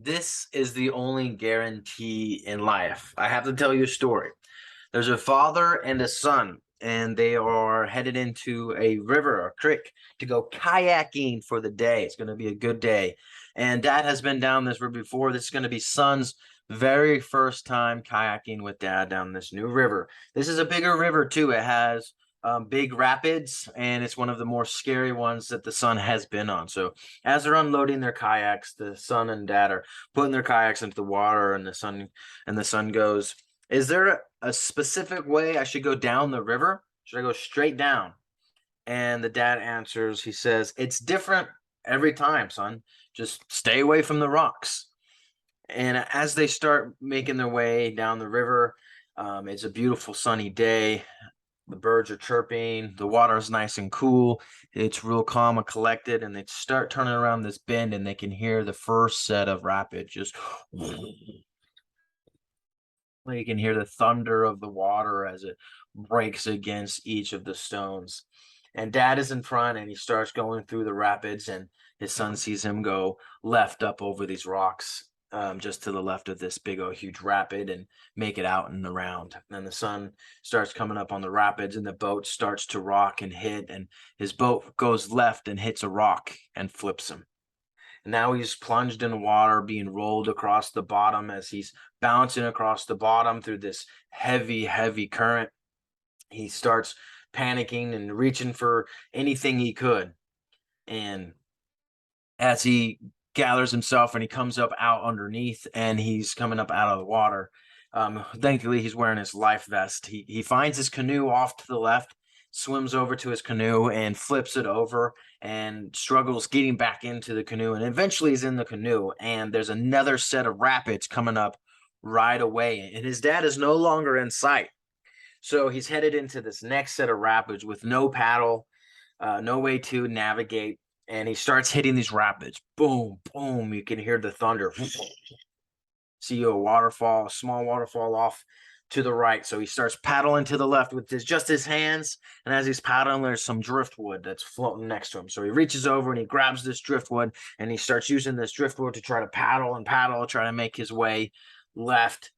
This is the only guarantee in life. I have to tell you a story. There's a father and a son, and they are headed into a river or creek to go kayaking for the day. It's going to be a good day. And dad has been down this river before. This is going to be son's very first time kayaking with dad down this new river. This is a bigger river, too. It has big rapids, and it's one of the more scary ones that the son has been on. So, as they're unloading their kayaks, the son and dad are putting their kayaks into the water, and the son goes, "Is there a specific way I should go down the river? Should I go straight down?" And the dad answers, he says, "It's different every time, son. Just stay away from the rocks." And as they start making their way down the river, it's a beautiful sunny day. The birds are chirping, the water is nice and cool. It's real calm and collected, and they start turning around this bend, and they can hear the first set of rapids just you can hear the thunder of the water as it breaks against each of the stones. And dad is in front, and he starts going through the rapids, and his son sees him go left up over these rocks, just to the left of this big old huge rapid, and make it out and around. And the son starts coming up on the rapids, and the boat starts to rock and hit, and his boat goes left and hits a rock and flips him. Now he's plunged in the water, being rolled across the bottom as he's bouncing across the bottom through this heavy, heavy current. He starts panicking and reaching for anything he could. And as he gathers himself and he comes up out underneath, and he's coming up out of the water, thankfully he's wearing his life vest. He finds his canoe off to the left, swims over to his canoe and flips it over, and struggles getting back into the canoe, and eventually he's in the canoe, and there's another set of rapids coming up right away, and his dad is no longer in sight. So he's headed into this next set of rapids with no paddle, no way to navigate, and he starts hitting these rapids. Boom, boom. You can hear the thunder. See a waterfall, a small waterfall off to the right. So he starts paddling to the left with just his hands. And as he's paddling, there's some driftwood that's floating next to him. So he reaches over and he grabs this driftwood, and he starts using this driftwood to try to paddle and paddle, try to make his way left,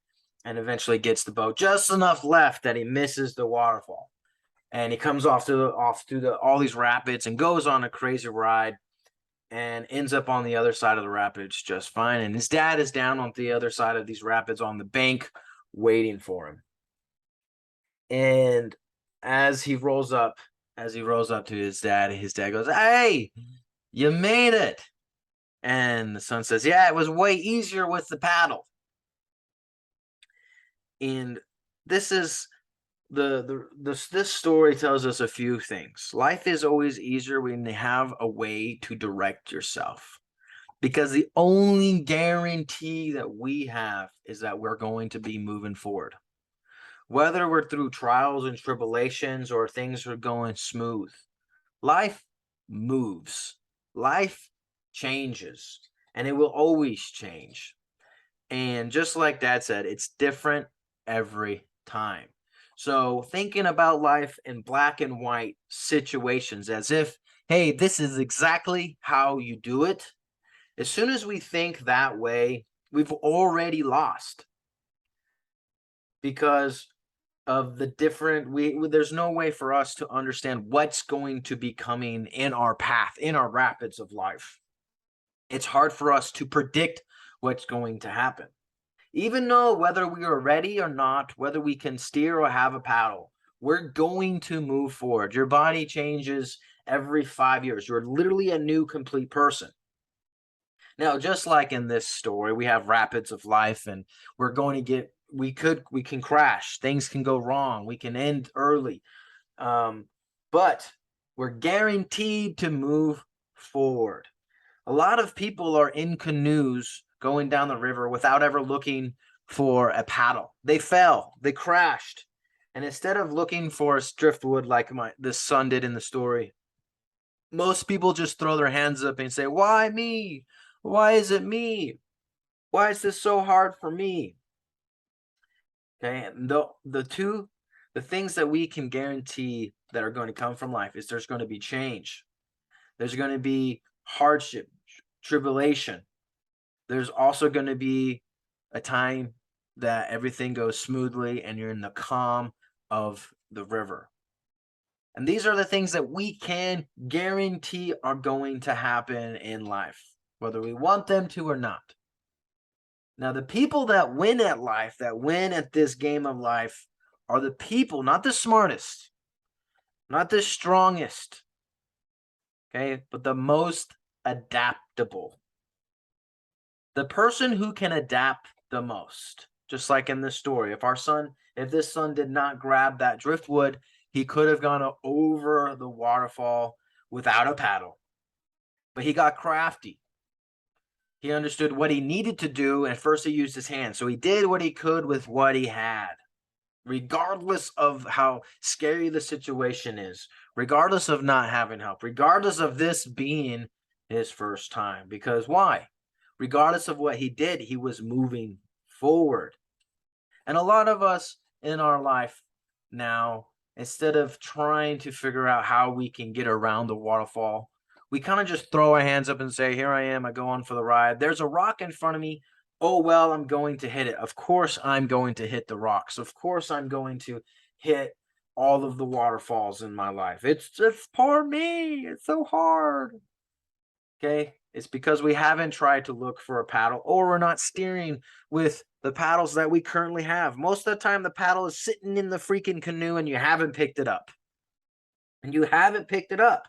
and eventually gets the boat just enough left that he misses the waterfall. And he comes off through all these rapids and goes on a crazy ride, and ends up on the other side of the rapids just fine. And his dad is down on the other side of these rapids on the bank waiting for him. And as he rolls up, to his dad goes, "Hey, you made it." And the son says, "Yeah, it was way easier with the paddle." And this is this story tells us a few things. Life is always easier when you have a way to direct yourself, because the only guarantee that we have is that we're going to be moving forward. Whether we're through trials and tribulations or things are going smooth, life moves, life changes, and it will always change. And just like dad said, it's different every time. So thinking about life in black and white situations as if, hey, this is exactly how you do it. As soon as we think that way, we've already lost, because of the different there's no way for us to understand what's going to be coming in our path, in our rapids of life. It's hard for us to predict what's going to happen. Even though whether we are ready or not, whether we can steer or have a paddle, we're going to move forward. Your body changes every 5 years. You're literally a new, complete person. Now, just like in this story, we have rapids of life, and we're going to we can crash. Things can go wrong. We can end early. But we're guaranteed to move forward. A lot of people are in canoes going down the river without ever looking for a paddle. They fell, they crashed. And instead of looking for a driftwood like this son did in the story, most people just throw their hands up and say, "Why me? Why is it me? Why is this so hard for me?" Okay, and the things that we can guarantee that are going to come from life is there's going to be change. There's going to be hardship, tribulation. There's also going to be a time that everything goes smoothly and you're in the calm of the river. And these are the things that we can guarantee are going to happen in life, whether we want them to or not. Now, the people that win at life, that win at this game of life, are the people, not the smartest, not the strongest, okay, but the most adaptable. The person who can adapt the most, just like in this story. If this son did not grab that driftwood, he could have gone over the waterfall without a paddle. But he got crafty. He understood what he needed to do, and first he used his hands. So he did what he could with what he had, regardless of how scary the situation is, regardless of not having help, regardless of this being his first time. Because why? Regardless of what he did, he was moving forward. And a lot of us in our life now, instead of trying to figure out how we can get around the waterfall, we kind of just throw our hands up and say, here I am, I go on for the ride. There's a rock in front of me. Oh, well, I'm going to hit it. Of course, I'm going to hit the rocks. Of course, I'm going to hit all of the waterfalls in my life. It's just poor me. It's so hard. Okay. It's because we haven't tried to look for a paddle, or we're not steering with the paddles that we currently have. Most of the time, the paddle is sitting in the freaking canoe and you haven't picked it up. And you haven't picked it up.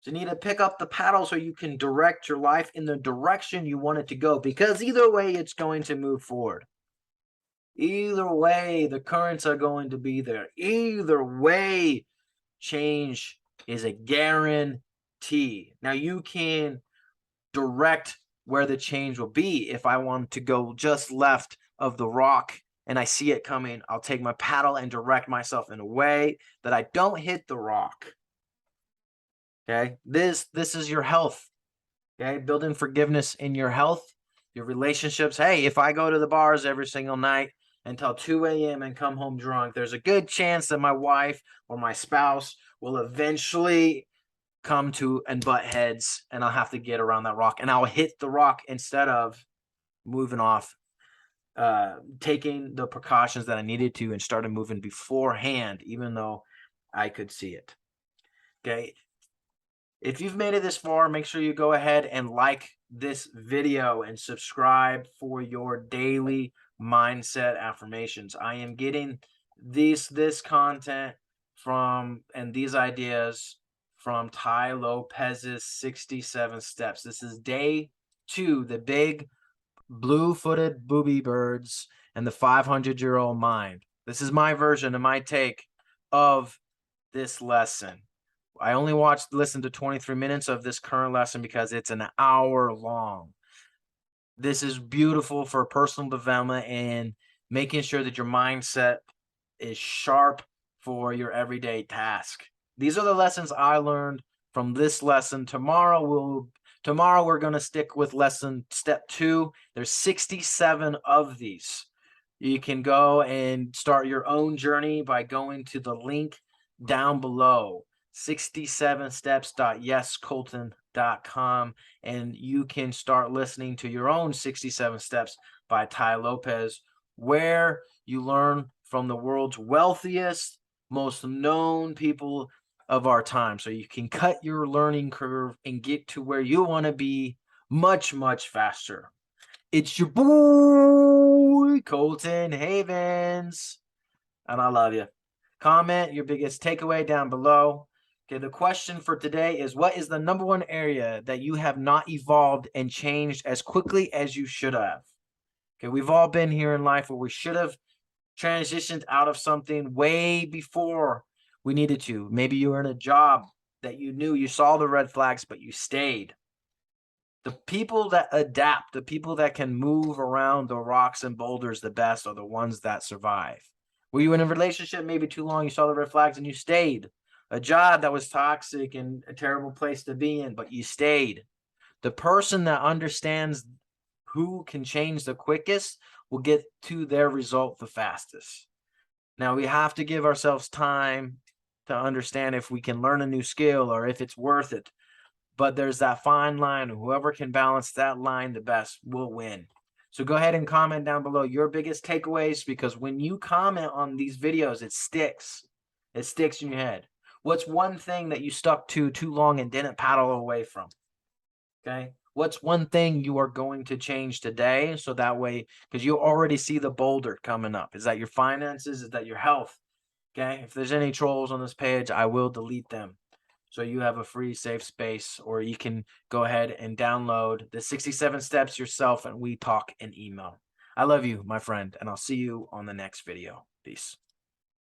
So you need to pick up the paddle so you can direct your life in the direction you want it to go, because either way, it's going to move forward. Either way, the currents are going to be there. Either way, change is a guarantee. Now, you can direct where the change will be. If I want to go just left of the rock and I see it coming, I'll take my paddle and direct myself in a way that I don't hit the rock. Okay, this is your health. Okay, building forgiveness in your health, your relationships. Hey, if I go to the bars every single night until 2 a.m. and come home drunk, there's a good chance that my wife or my spouse will eventually come to and butt heads, and I'll have to get around that rock, and I'll hit the rock instead of moving off, taking the precautions that I needed to and started moving beforehand, even though I could see it. Okay. If you've made it this far, make sure you go ahead and like this video and subscribe for your daily mindset affirmations. I am getting this content from and these ideas from Tai Lopez's 67 steps. This is day 2, the big blue-footed booby birds and the 500-year-old mind. This is my version and my take of this lesson. I only listened to 23 minutes of this current lesson because it's an hour long. This is beautiful for personal development and making sure that your mindset is sharp for your everyday task. These are the lessons I learned from this lesson. Tomorrow we're going to stick with lesson step 2. There's 67 of these. You can go and start your own journey by going to the link down below. 67steps.yescolton.com, and you can start listening to your own 67 steps by Tai Lopez, where you learn from the world's wealthiest, most known people of our time, so you can cut your learning curve and get to where you want to be much, much faster. It's your boy Colton Havens, and I love you. Comment your biggest takeaway down below. Okay, the question for today is, what is the number one area that you have not evolved and changed as quickly as you should have? Okay, we've all been here in life where we should have transitioned out of something way before we needed to. Maybe you were in a job that you saw the red flags, but you stayed. The people that adapt, the people that can move around the rocks and boulders the best are the ones that survive. Were you in a relationship maybe too long, you saw the red flags and you stayed? A job that was toxic and a terrible place to be in, but you stayed. The person that understands who can change the quickest will get to their result the fastest. Now, we have to give ourselves time to understand if we can learn a new skill or if it's worth it. but there's that fine line. Whoever can balance that line the best will win. So go ahead and comment down below your biggest takeaways, because when you comment on these videos, it sticks. It sticks in your head. What's one thing that you stuck to too long and didn't paddle away from? Okay. What's one thing you are going to change today? So that way, because you already see the boulder coming up. Is that your finances? Is that your health? Okay. If there's any trolls on this page, I will delete them. So you have a free safe space, or you can go ahead and download the 67 steps yourself, and we talk in email. I love you, my friend, and I'll see you on the next video. Peace.